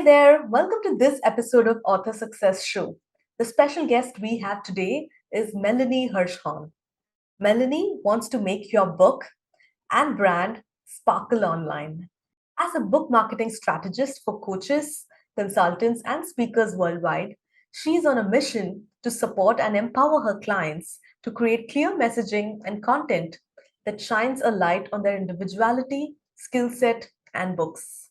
there, welcome to this episode of Author Success Show. The special guest we have today is Melanie Herschorn. Melanie wants to make your book and brand sparkle online. As a book marketing strategist for coaches, consultants, and speakers worldwide, she's on a mission to support and empower her clients to create clear messaging and content that shines a light on their individuality, skill set, and books.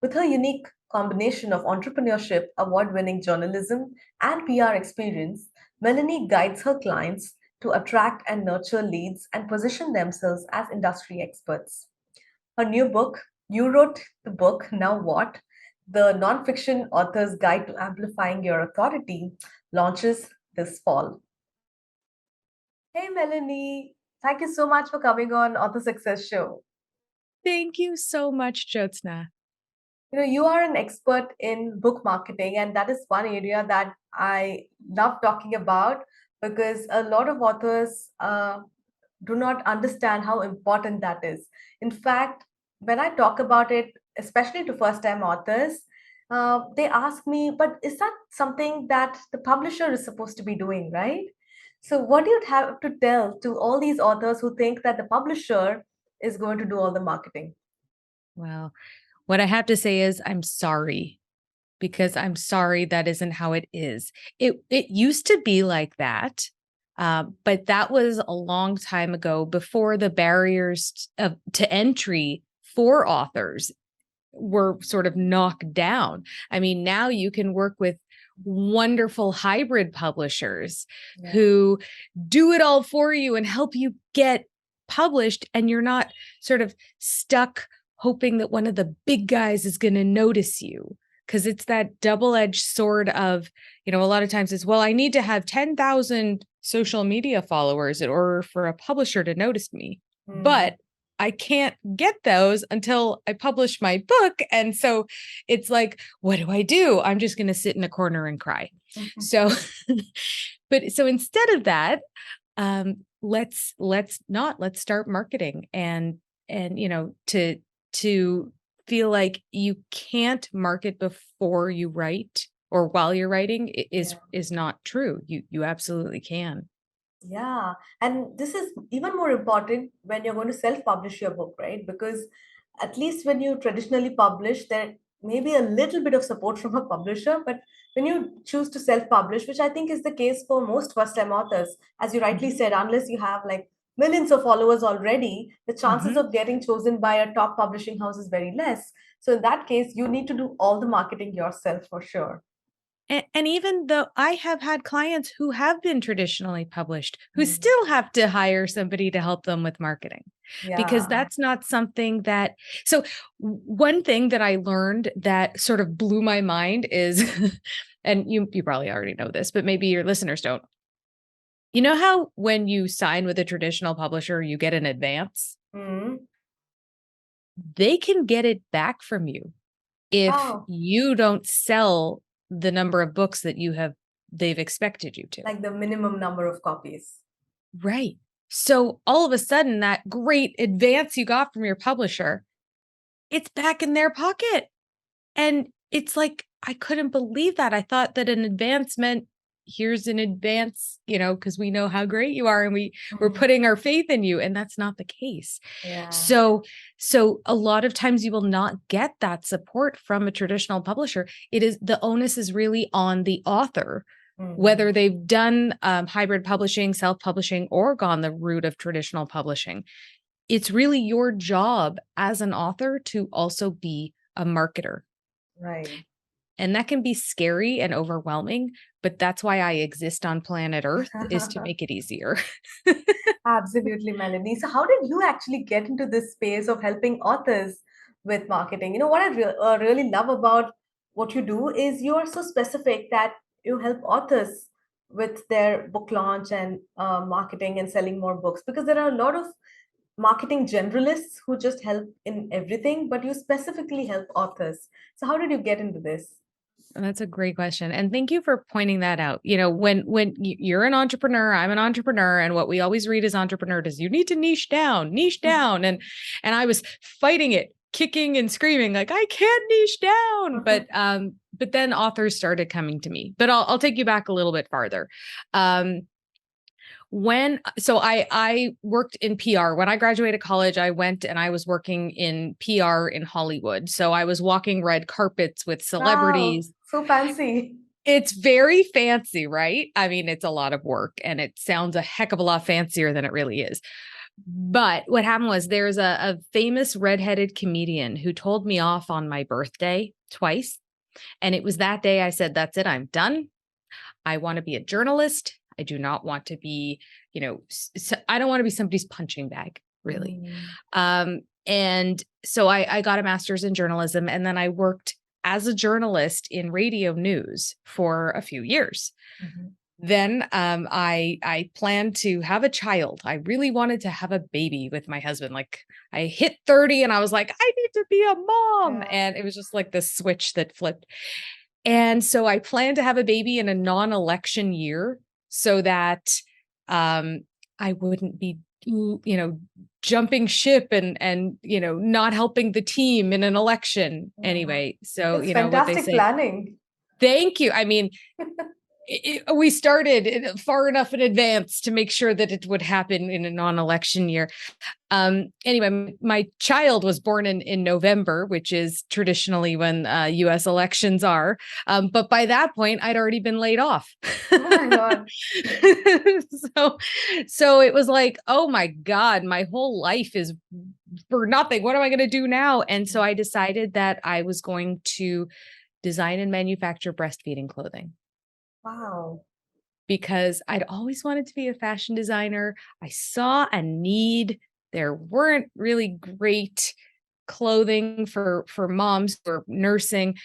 With her unique combination of entrepreneurship, award winning journalism, and PR experience, Melanie guides her clients to attract and nurture leads and position themselves as industry experts. Her new book, You Wrote the Book, Now What? The Nonfiction Author's Guide to Amplifying Your Authority, launches this fall. Hey, Melanie, thank you so much for coming on Author Success Show. Thank you so much, Jyotsna. You are an expert in book marketing, and that is one area that I love talking about because a lot of authors do not understand how important that is. In fact, when I talk about it, especially to first time authors, they ask me, but is that something that the publisher is supposed to be doing, right? So, what do you have to tell to all these authors who think that the publisher is going to do all the marketing? Well, what I have to say is I'm sorry because I'm sorry that isn't how it is. It used to be like that, but that was a long time ago before the barriers to entry for authors were sort of knocked down. I mean, now you can work with wonderful hybrid publishers Yeah. who do it all for you and help you get published, and you're not sort of stuck hoping that one of the big guys is going to notice you. Because it's that double-edged sword of, a lot of times it's, well, I need to have 10,000 social media followers in order for a publisher to notice me. But I can't get those until I publish my book. And so it's like, what do I do? I'm just going to sit in a corner and cry. So, so instead of that, let's start marketing and to feel like you can't market before you write or while you're writing is not true. You absolutely can. Yeah, and this is even more important when you're going to self-publish your book, right? Because at least when you traditionally publish, there may be a little bit of support from a publisher, but when you choose to self-publish, which I think is the case for most first-time authors, as you rightly said, unless you have like millions of followers already, the chances of getting chosen by a top publishing house is very less. So in that case, you need to do all the marketing yourself for sure. And even though I have had clients who have been traditionally published, who still have to hire somebody to help them with marketing, because that's not something that. So one thing that I learned that sort of blew my mind is, and you probably already know this, but maybe your listeners don't. You know how when you sign with a traditional publisher, you get an advance? They can get it back from you if you don't sell the number of books that they've expected you to. Like the minimum number of copies. Right. So all of a sudden, that great advance you got from your publisher, it's back in their pocket. And it's like, I couldn't believe that. I thought that an advance meant here's an advance, because we know how great you are and we're putting our faith in you. And that's not the case. Yeah. So a lot of times you will not get that support from a traditional publisher. The onus is really on the author, whether they've done hybrid publishing, self-publishing, or gone the route of traditional publishing. It's really your job as an author to also be a marketer. Right. And that can be scary and overwhelming, but that's why I exist on planet Earth, is to make it easier. Absolutely, Melanie. So how did you actually get into this space of helping authors with marketing? What I really love about what you do is you are so specific that you help authors with their book launch and marketing and selling more books, because there are a lot of marketing generalists who just help in everything, but you specifically help authors. So how did you get into this? That's a great question. And thank you for pointing that out. When you're an entrepreneur, I'm an entrepreneur, and what we always read as entrepreneur is you need to niche down. And I was fighting it kicking and screaming, like, I can't niche down. But then authors started coming to me. But I'll take you back a little bit farther. Um, I worked in PR. When I graduated college, I went and I was working in PR in Hollywood. So I was walking red carpets with Wow, celebrities. so fancy. It's very fancy, right? I mean, it's a lot of work and it sounds a heck of a lot fancier than it really is. But what happened was there's a famous redheaded comedian who told me off on my birthday twice. And it was that day I said, that's it, I'm done. I want to be a journalist. I do not want to be, I don't want to be somebody's punching bag, really. Mm. And so I got a master's in journalism, and then I worked as a journalist in radio news for a few years. Mhm. Then I planned to have a child. I really wanted to have a baby with my husband. Like I hit 30 and I was like, I need to be a mom. Yeah. And it was just like the switch that flipped. And so I planned to have a baby in a non-election year so that I wouldn't be, jumping ship and not helping the team in an election Yeah. anyway. So, It's what they fantastic say. planning. Thank you. I mean, we started far enough in advance to make sure that it would happen in a non-election year. Anyway, my child was born in November, which is traditionally when US elections are. But by that point, I'd already been laid off. Oh my God. so, so it was like, oh my God, my whole life is for nothing. What am I going to do now? And so I decided that I was going to design and manufacture breastfeeding clothing. Wow. Because I'd always wanted to be a fashion designer. I saw a need. There weren't really great clothing for moms who are nursing.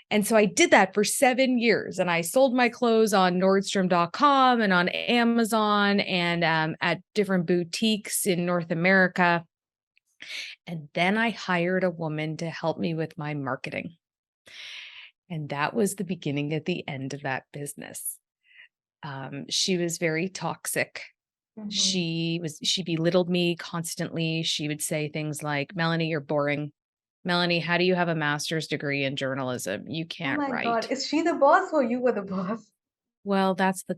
And so I did that for 7 years. And I sold my clothes on Nordstrom.com and on Amazon and at different boutiques in North America. And then I hired a woman to help me with my marketing. And that was the beginning at the end of that business. She was very toxic. Mhm. She belittled me constantly. She would say things like, Melanie, you're boring. Melanie, how do you have a master's degree in journalism? You Oh can't my God. write. Is she the boss or you were the boss? Well, that's a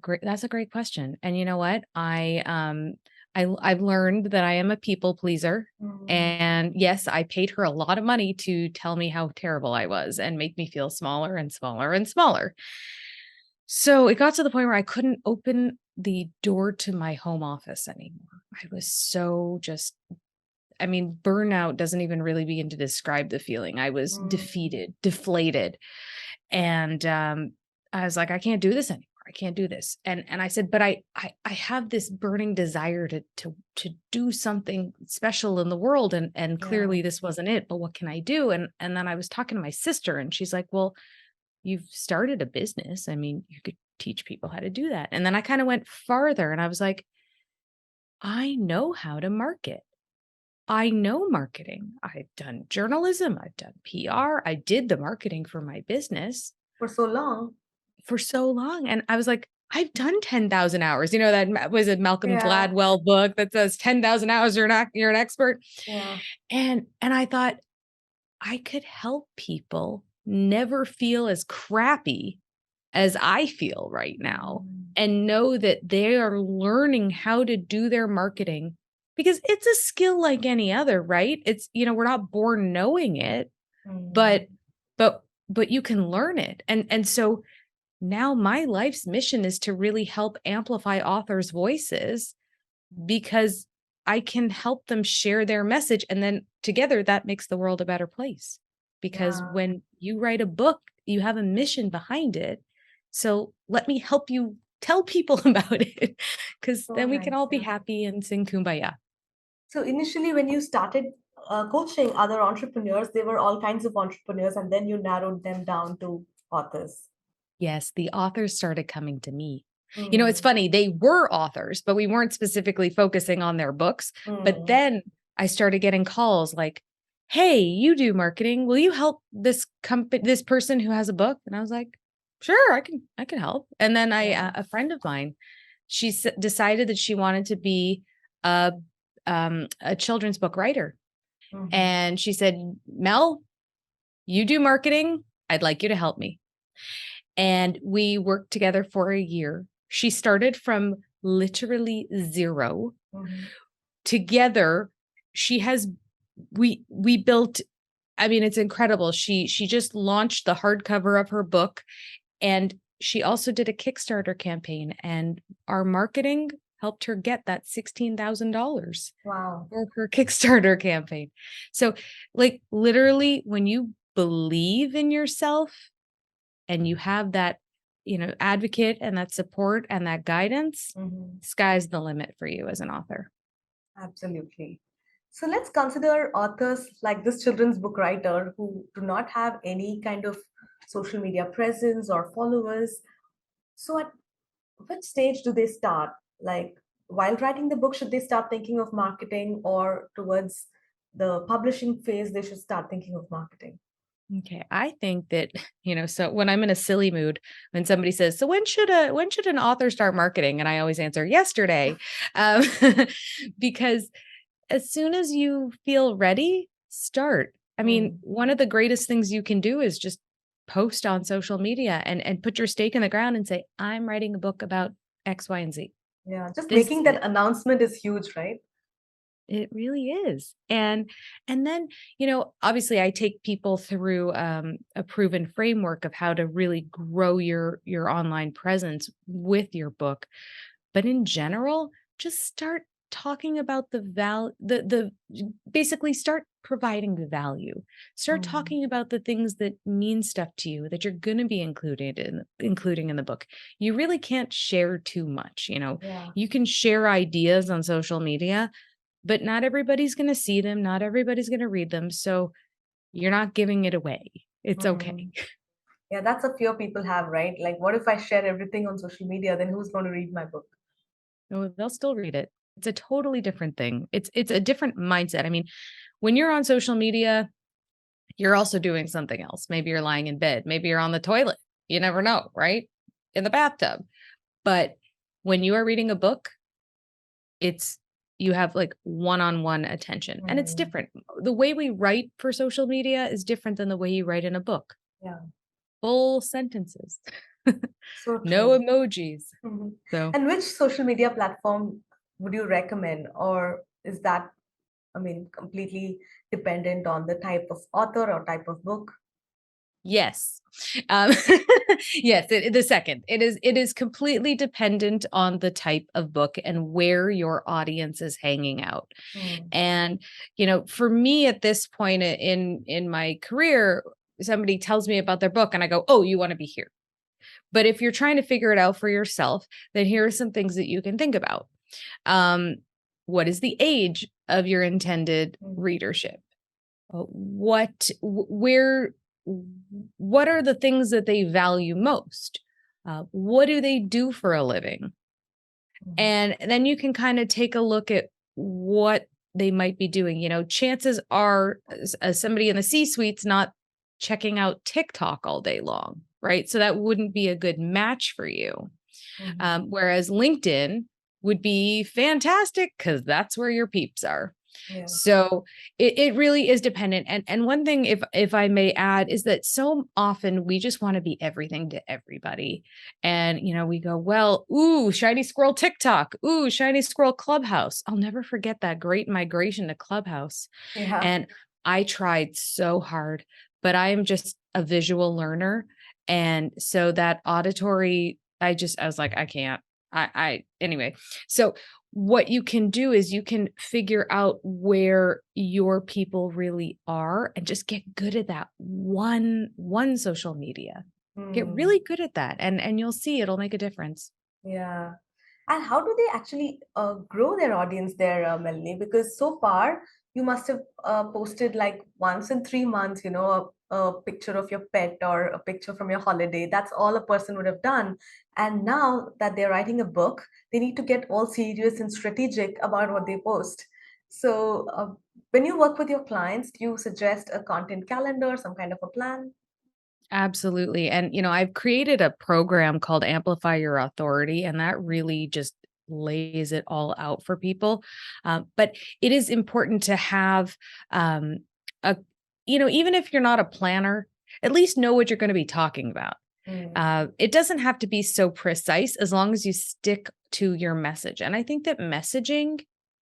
great question. And you know what? I've learned that I am a people pleaser. Mm. And yes, I paid her a lot of money to tell me how terrible I was and make me feel smaller and smaller and smaller. So it got to the point where I couldn't open the door to my home office anymore. I was so just, I mean, burnout doesn't even really begin to describe the feeling. I was Mm. defeated, deflated. And I was like, I can't do this anymore. I can't do this. And I said, but I have this burning desire to do something special in the world. And Yeah. clearly this wasn't it, but what can I do? And then I was talking to my sister and she's like, well, you've started a business. I mean, you could teach people how to do that. And then I kind of went farther and I was like, I know how to market. I know marketing. I've done journalism, I've done PR. I did the marketing for my business For so long. for so long. And I was like, I've done 10,000 hours. You know, was a Malcolm Yeah. Gladwell book that says 10,000 hours, you're an expert. Yeah. And I thought I could help people never feel as crappy as I feel right now Mm. and know that they are learning how to do their marketing because it's a skill like any other, right? It's, we're not born knowing it, Mm. but but you can learn it. And so now my life's mission is to really help amplify authors' voices because I can help them share their message. And then together that makes the world a better place. Because Yeah. when you write a book, you have a mission behind it. So let me help you tell people about it because So then we can nice. all be Yeah. happy and sing kumbaya. So initially, when you started coaching other entrepreneurs, they were all kinds of entrepreneurs, and then you narrowed them down to authors. Yes, the authors started coming to me. It's Mm. funny, they were authors, but we weren't specifically focusing on their books. But Mm. then I started getting calls like, "Hey, you do marketing. Will you help this person who has a book?" And I was like, "Sure, I can help." And then Yeah. a friend of mine, she decided that she wanted to be a children's book writer. Mhm. And she said, Mel, you do marketing. I'd like you to help me. And we worked together for a year. She started from literally zero. Mhm. Together, she has we built, I mean, it's incredible. She just launched the hardcover of her book, and she also did a Kickstarter campaign, and our marketing helped her get that $16,000 Wow. for her Kickstarter campaign. So, like, literally, when you believe in yourself and you have that, advocate and that support and that guidance, Mhm. sky's the limit for you as an author. Absolutely. So let's consider authors like this children's book writer who do not have any kind of social media presence or followers. So at which stage do they start? Like while writing the book, should they start thinking of marketing, or towards the publishing phase, they should start thinking of marketing? Okay, I think that, so when I'm in a silly mood, when somebody says, "So when should an author start marketing?" and I always answer, "Yesterday." Um, because as soon as you feel ready, start. I mean, Mm. one of the greatest things you can do is just post on social media and put your stake in the ground and say, "I'm writing a book about X, Y, and Z." Yeah, just This is making it. that announcement is huge, right? It really is. And then, obviously I take people through a proven framework of how to really grow your online presence with your book. But in general, just start talking about the basically start providing the value. Start Mm. talking about the things that mean stuff to you that you're going to be including in the book. You really can't share too much. Yeah. You can share ideas on social media, but not everybody's gonna see them, not everybody's gonna read them, so you're not giving it away. It's okay. Mm. Yeah, that's a fear people have, right? Like, what if I share everything on social media? Then who's going to read my book? No, they'll still read it. It's a totally different thing. It's a different mindset. I mean, when you're on social media, you're also doing something else. Maybe you're lying in bed, maybe you're on the toilet. You never know, right? In the bathtub. But when you are reading a book, it's you have like one-on-one attention, and it's Mm. different. The way we write for social media is different than the way you write in a book. Yeah, Full sentences. so No true. emojis. Mhm. So, And which social media platform would you recommend? Or is that, I mean, completely dependent on the type of author or type of book? yes. Um, yes, the second. It is completely dependent on the type of book and where your audience is hanging out. Mm. And, for me at this point in my career, somebody tells me about their book and I go, "Oh, you want to be here." But if you're trying to figure it out for yourself, then here are some things that you can think about. Um, what is the age of your intended Mm. readership? Where, what are the things that they value most? What do they do for a living? Mhm. And then you can kind of take a look at what they might be doing. Chances are, as somebody in the C suite's not checking out TikTok all day long, right? So that wouldn't be a good match for you. Mhm. Whereas LinkedIn would be fantastic because that's where your peeps are. Yeah. So it really is dependent. And one thing, if I may add, is that so often we just want to be everything to everybody. And we go, well, ooh, shiny squirrel TikTok, ooh, shiny squirrel Clubhouse. I'll never forget that great migration to Clubhouse. Yeah. And I tried so hard, but I am just a visual learner. And so that auditory, I was like, I can't. Anyway. So what you can do is you can figure out where your people really are and just get good at that one social media. Get Mm. really good at that, and you'll see it'll make a difference. Yeah. And how do they actually grow their audience there, Melanie? Because so far you must have posted like once in 3 months, a picture of your pet or a picture from your holiday. That's all a person would have done. And now that they're writing a book, they need to get all serious and strategic about what they post. So when you work with your clients, do you suggest a content calendar, some kind of a plan? Absolutely. And I've created a program called Amplify Your Authority, and that really just lays it all out for people. But it is important to have a, even if you're not a planner, at least know what you're going to be talking about. Mm. It doesn't have to be so precise as long as you stick to your message. And I think that messaging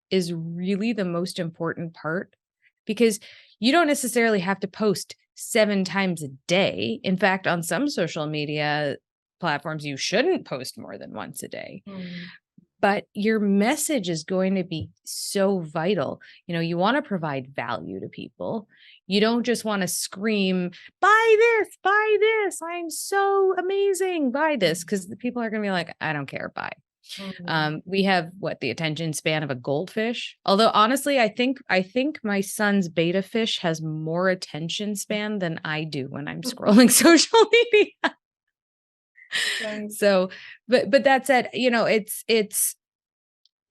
is really the most important part because you don't necessarily have to post 7 times a day. In fact, on some social media platforms, you shouldn't post more than once a day. Mm. But your message is going to be so vital. You want to provide value to people. You don't just want to scream, buy this. I'm so amazing. Buy this. Because the people are going to be like, I don't care. Buy. Mm. We have the attention span of a goldfish. Although honestly, I think my son's beta fish has more attention span than I do when I'm scrolling social media. Right. So, but that said, it's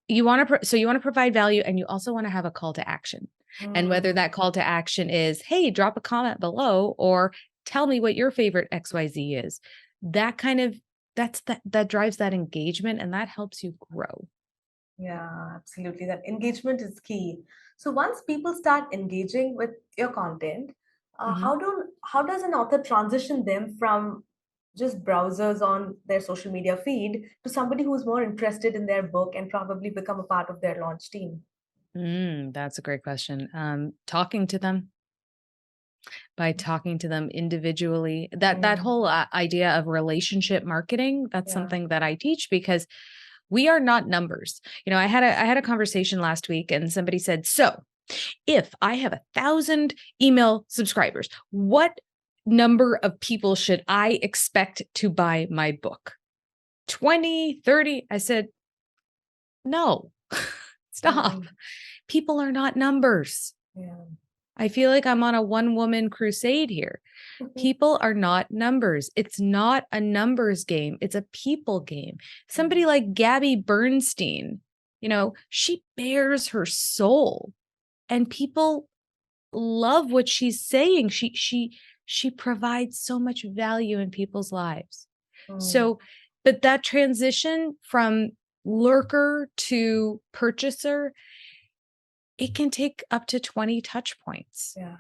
you want to provide value, and you also want to have a call to action. And whether Mm. that call to action is, hey, drop a comment below, or tell me what your favorite XYZ is, that kind of that drives that engagement, and that helps you grow. Yeah, absolutely. That engagement is key. So once people start engaging with your content, Mhm. how does an author transition them from just browsers on their social media feed to somebody who's more interested in their book and probably become a part of their launch team? That's a great question. Talking to them, by talking to them individually, that Mm. whole idea of relationship marketing, that's Yeah. something that I teach because we are not numbers. I had a conversation last week, and somebody said, so if I have 1,000 email subscribers, what number of people should I expect to buy my book? 20, 30? I said, no, stop. Mm. People are not numbers. Yeah. I feel like I'm on a one woman crusade here. People are not numbers. It's not a numbers game. It's a people game. Somebody like Gabby Bernstein, she bears her soul, and people love what she's saying. She provides so much value in people's lives. Mm. So, but that transition from lurker to purchaser, it can take up to 20 touch points. Yeah.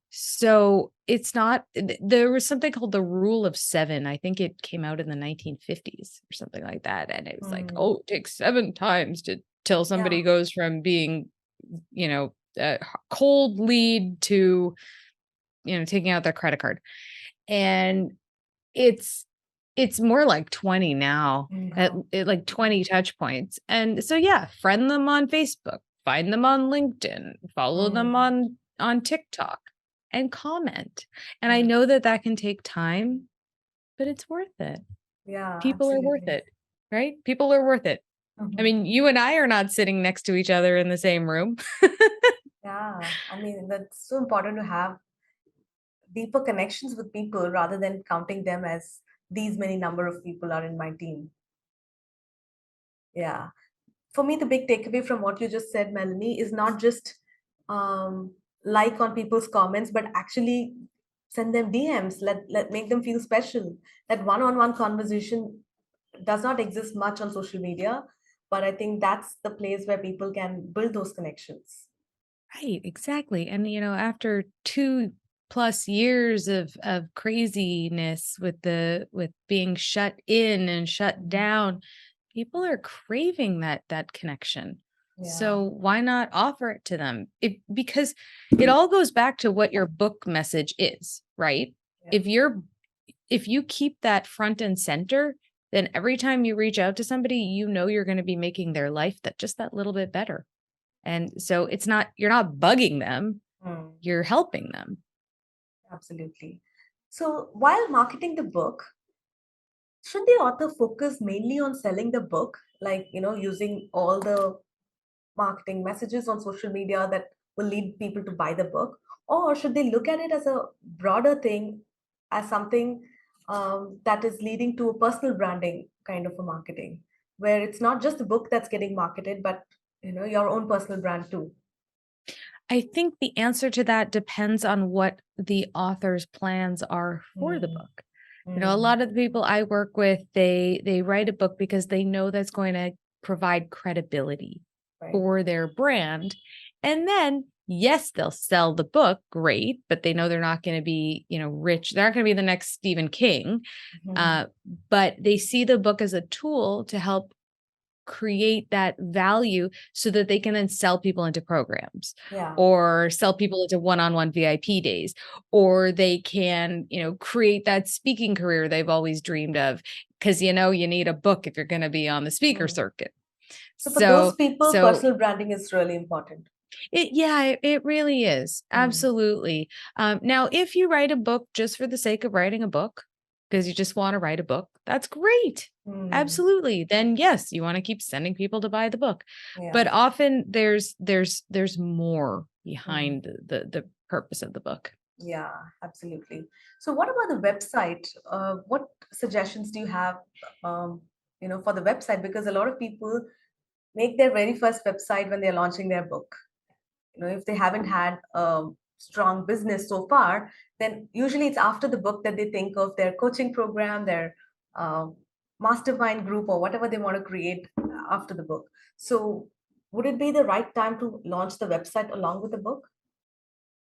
So it's not, there was something called the rule of 7. I think it came out in the 1950s or something like that. And it was like, Mm. oh, it takes 7 times to till Yeah. somebody goes from being, cold lead to, taking out their credit card. And it's, it's more like 20 now, Yeah. like 20 touch points. And so, yeah, friend them on Facebook, find them on LinkedIn, follow them Mm. on TikTok, and comment. And I Yeah. know that that can take time, but it's worth it. Yeah, People are worth absolutely. it, right? People are worth it. I Mhm. mean, you and I are not sitting next to each other in the same room. Yeah, I mean, that's so important to have deeper connections with people rather than counting them as these many number of people are in my team. Yeah. For me, the big takeaway from what you just said, Melanie, is not just um, like on people's comments, but actually send them DMs. Let make them feel special. That one-on-one conversation does not exist much on social media, but I think that's the place where people can build those connections. Right, exactly. And after 2+ years of craziness with being shut in and shut Mhm. down, people are craving that connection. Yeah. So why not offer it to them? Because it all goes back to what your book message is, right? Yeah. If you keep that front and center, then every time you reach out to somebody, you're going to be making their life that little bit better. And so you're not bugging them, Mm. you're helping them. Absolutely. So while marketing the book, should the author focus mainly on selling the book, like, using all the marketing messages on social media that will lead people to buy the book? Or should they look at it as a broader thing, as something that is leading to a personal branding kind of a marketing, where it's not just the book that's getting marketed, but, your own personal brand too? I think the answer to that depends on what the author's plans are for the Mm. book. A Mm. lot of the people I work with, they write a book because they know that's going to provide credibility Right. for their brand. And then, yes, they'll sell the book, great, but they know they're not going to be, rich. They're not going to be the next Stephen King. Mhm. But they see the book as a tool to help create that value so that they can then sell people into programs Yeah. or sell people into one-on-one VIP days, or they can, create that speaking career they've always dreamed of, because you need a book if you're going to be on the speaker Mm. circuit. So for those So people, so personal branding is really important. it really is. Mm. Absolutely. Now, if you write a book just for the sake of writing a book, because you just want to write a book, that's great. Mm. Absolutely. Then yes, you want to keep sending people to buy the book. Yeah. But often there's more Mm. behind the purpose of the book. Yeah, absolutely. So what about the website? What suggestions do you have, um, for the website? Because a lot of people make their very first website when they're launching their book. If they haven't had a strong business so far, then usually it's after the book that they think of their coaching program, their uh, mastermind group, or whatever they want to create after the book. So would it be the right time to launch the website along with the book?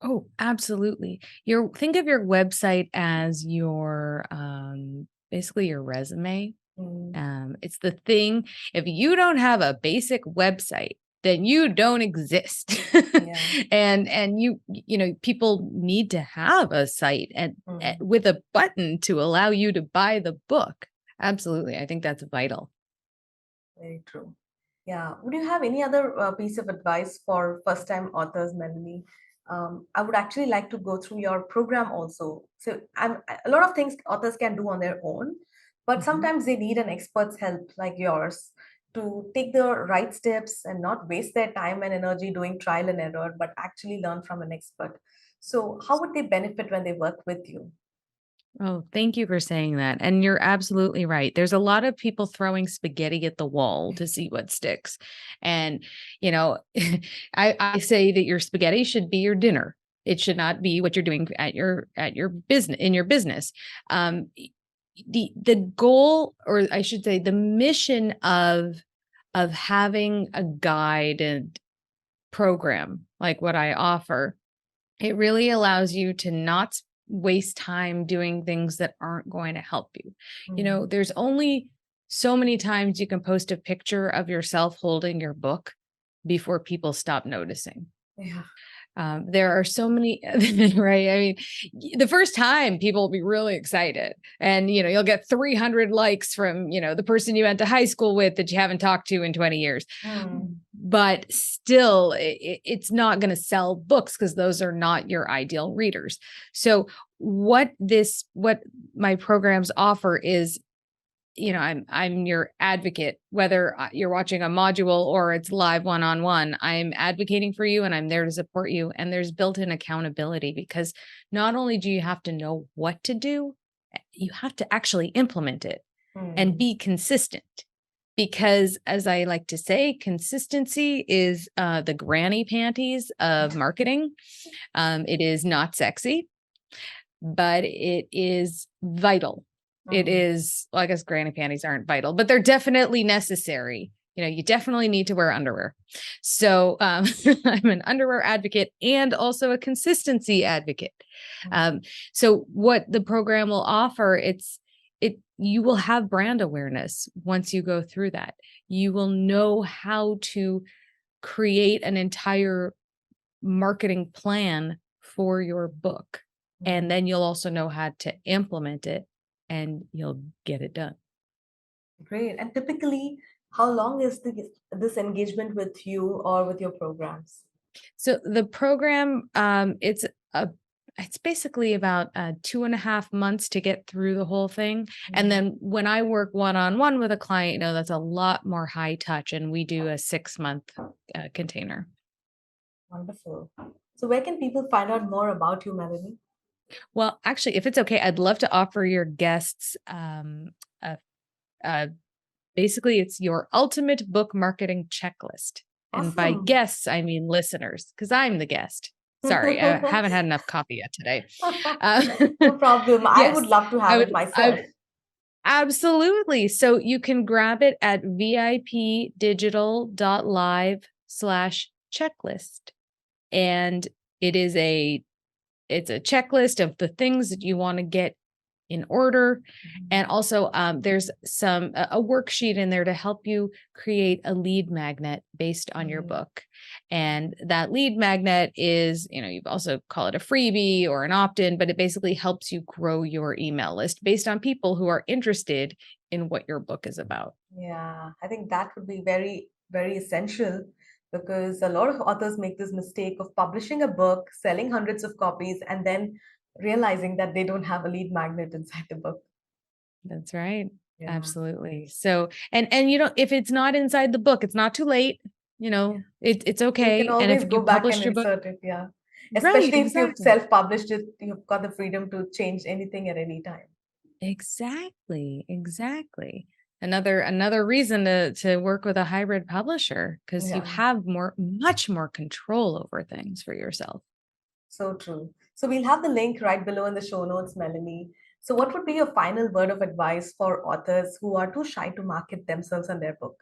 Oh, absolutely. Think of your website as your basically your resume. Mm. It's the thing. If you don't have a basic website, then you don't exist. Yeah. And people need to have a site and Mm. with a button to allow you to buy the book. Absolutely. I think that's vital. Very true. Yeah. Would you have any other piece of advice for first time authors, Melanie? I would actually like to go through your program also. So, a lot of things authors can do on their own, but Mhm. sometimes they need an expert's help like yours to take the right steps and not waste their time and energy doing trial and error, but actually learn from an expert. So, how would they benefit when they work with you? Oh, thank you for saying that. And you're absolutely right. There's a lot of people throwing spaghetti at the wall to see what sticks. And, you know, I say that your spaghetti should be your dinner. It should not be what you're doing at your business in your business. The goal, or I should say the mission of having a guided program like what I offer, it really allows you to not waste time doing things that aren't going to help you. Mm. There's only so many times you can post a picture of yourself holding your book before people stop noticing. Yeah. There are so many, right? I mean, the first time people will be really excited, and you'll get 300 likes from the person you went to high school with that you haven't talked to in 20 years. Mm. But still, it's not going to sell books because those are not your ideal readers. So, what my programs offer is I'm your advocate, whether you're watching a module or it's live one-on-one. I'm advocating for you and I'm there to support you. And there's built-in accountability, because not only do you have to know what to do, you have to actually implement it and Mm. be consistent. Because, as I like to say, consistency is the granny panties of marketing. It is not sexy, but it is vital. It Mm. is, well, I guess granny panties aren't vital, but they're definitely necessary. You definitely need to wear underwear. So I'm an underwear advocate and also a consistency advocate. Mm. Um, so what the program will offer, you will have brand awareness once you go through that. You will know how to create an entire marketing plan for your book. And Mm. then you'll also know how to implement it and you'll get it done. Great. And typically, how long is this engagement with you or with your programs? So the program, it's basically about 2.5 months to get through the whole thing. And Mm. then when I work one-on-one with a client, that's a lot more high touch, and we do a 6-month container. Wonderful. So, where can people find out more about you, Melanie? Well, actually, if it's okay, I'd love to offer your guests a, a basically, it's your ultimate book marketing checklist. And by Awesome. guests, I mean listeners, because I'm the guest. Sorry, I haven't had enough coffee yet today. Uh, No problem. I would yes, love to I have it would. myself. Absolutely. So you can grab it at vipdigital.live/checklist. And it is it's a checklist of the things that you want to get in order. Mhm. And also, there's a worksheet in there to help you create a lead magnet based on your Mm. book. And that lead magnet is, you also call it a freebie or an opt-in, but it basically helps you grow your email list based on people who are interested in what your book is about. Yeah, I think that would be very, very essential because a lot of authors make this mistake of publishing a book, selling hundreds of copies, and then realizing that they don't have a lead magnet inside the book. That's right. Yeah, Absolutely. So, and if it's not inside the book, it's not too late. yeah. It's You can okay. And if always go you back and published your book, insert it. Yeah. right, Especially if you've exactly. self-published it, you've got the freedom to change anything at any time. Exactly, exactly. Another reason to work with a hybrid publisher, because you Yeah, have much more control over things for yourself. so true. So we'll have the link right below in the show notes, Melanie. So what would be your final word of advice for authors who are too shy to market themselves and their book?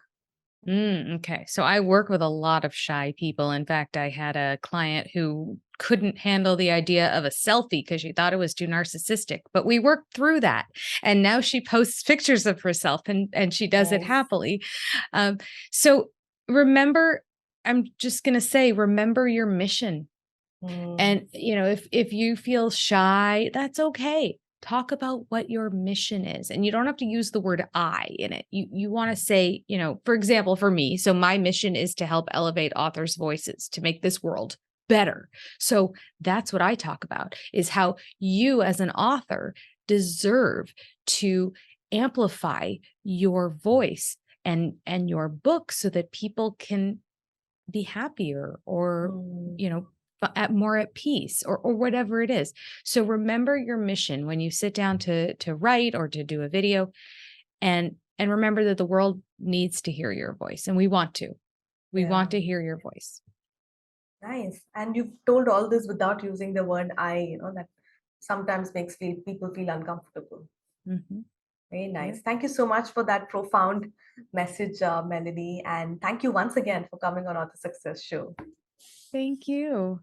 Okay. So I work with a lot of shy people. In fact, I had a client who couldn't handle the idea of a selfie because she thought it was too narcissistic. But we worked through that. And now she posts pictures of herself, and she does it Nice. happily. Um, so remember, I'm just gonna say, remember your mission. Mm, And, if you feel shy, that's okay. Talk about what your mission is. And you don't have to use the word I in it. You want to say, for example, for me, so my mission is to help elevate authors' voices to make this world better. So that's what I talk about, is how you as an author deserve to amplify your voice and your book so that people can be happier, or mm. you know at more at peace, or whatever it is. So remember your mission when you sit down to write or to do a video, and remember that the world needs to hear your voice, and we Yeah, want to hear your voice. nice. And you've told all this without using the word I, that sometimes makes people feel uncomfortable. Hmm. Very Yeah. nice. Thank you so much for that profound message, Melanie. And thank you once again for coming on Author Success Show. Thank you.